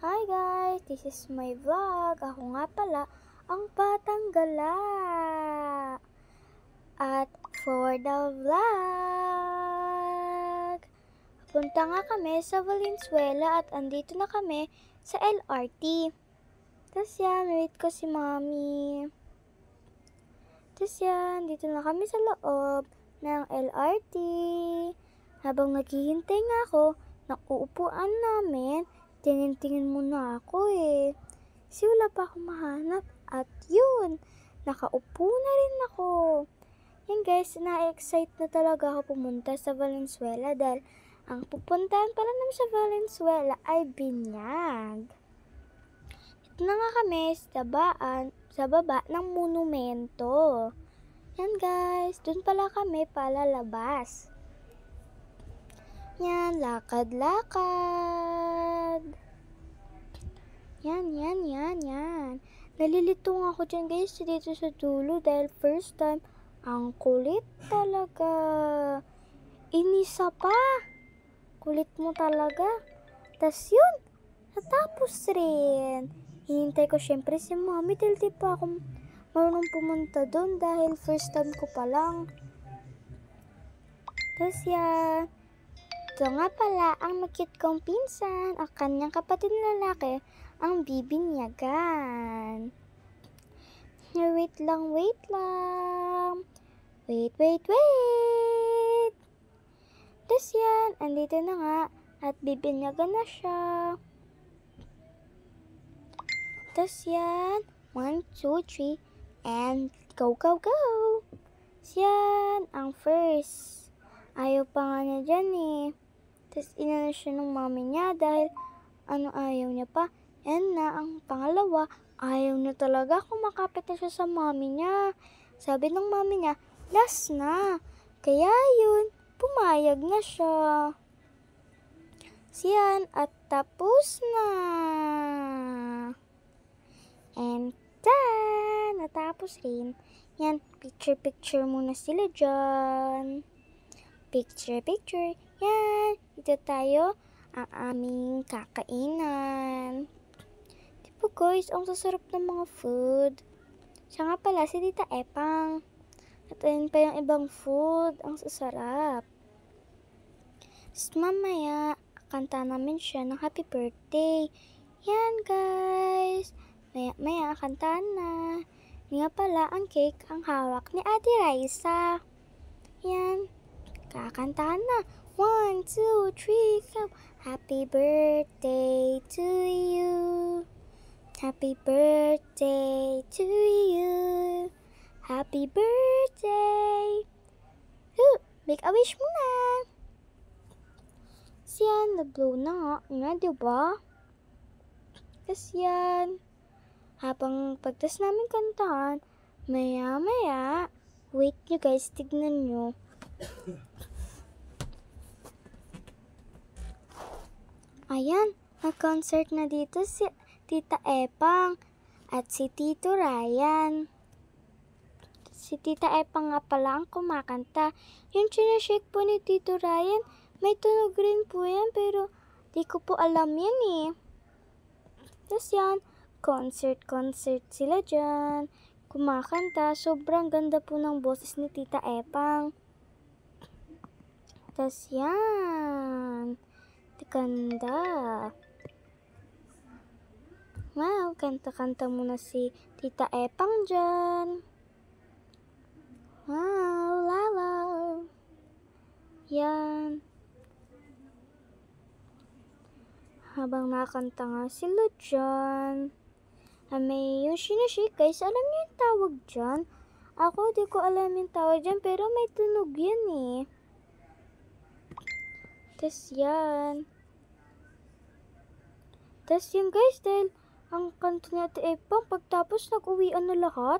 Hi guys, this is my vlog. Ako nga pala, ang Batang Gala. At for the vlog, punta nga kami sa Valenzuela at andito na kami sa LRT. Tapos yan, wait ko si Mommy. Tapos yan, dito na kami sa loob ng LRT. Habang naghihintay nga ako ng uupuan namin, tingin-tingin muna ako Kasi wala pa akong mahanap. At yun, nakaupo na rin ako. Yan guys, na-excite na talaga ako pumunta sa Valenzuela dahil ang pupuntahan pala namin sa Valenzuela ay binyag. Ito na nga kami sa baba ng monumento. Yan guys, dun pala kami palalabas. Yan, lakad-lakad. Yan. Nalilito nga ako dyan guys dito sa dulo dahil first time, ang kulit talaga. Inisa pa. Kulit mo talaga. Tas yun, natapos rin. Hinintay ko syempre si Mommy dahil di pa ako marunong pumunta doon dahil first time ko pa lang. Tas yan. Ito nga pala ang makit kong pinsan, ang kanyang kapatid na lalaki, ang bibinyagan. Wait lang. Wait. Tapos yan, andito na nga at bibinyagan na siya. Tapos yan, 1, 2, 3, and go. Tapos yan, ang first. Ayaw pa nga niya dyan Tapos inano siya ng mami niya dahil ayaw niya pa. And na ang pangalawa, ayaw niya talaga kumakapit na siya sa mami niya. Sabi ng mami niya, last na. Kaya yun, pumayag na siya. Siyan at tapos na. And natapos rin. Yan, picture muna sila dyan. Picture. Yan, ito tayo ang aming kakainan. Diba guys, ang sasarap ng mga food. Siya nga pala si Tita Epang. At ayun pa yung ibang food, ang sasarap. Tapos mamaya, kanta namin siya ng happy birthday. Yan guys, maya kanta na. Nga pala ang cake ang hawak ni Ate Raisa. Yan. Kakantahan na. 1, 2, 3, go! Happy birthday to you. Happy birthday to you. Happy birthday. Make a wish muna. Siyan, na-blow na nga. Diba? Tapos yan. Habang pagtas namin kantahan, maya. Wait nyo guys, tignan nyo. Ayan, nag-concert na dito si Tita Epang at si Tito Ryan. Si Tita Epang nga pala ang kumakanta. Yung sinashake po ni Tito Ryan, may tunog rin po yan pero di ko po alam yan Tapos yan, concert sila dyan. Kumakanta, sobrang ganda po ng boses ni Tita Epang. Tapos yan. Ganda. Wow, kanta muna si Tita Epang dyan. Wow, lala. Yan. Habang nakanta nga sila dyan. May yung sinashake guys, alam niyo yung tawag dyan? Ako di ko alam yung tawag dyan pero may tunog yan Tapos yan. Tapos yun guys, dahil ang kanta ni Ate Epang, pagtapos nag-uwian na lahat.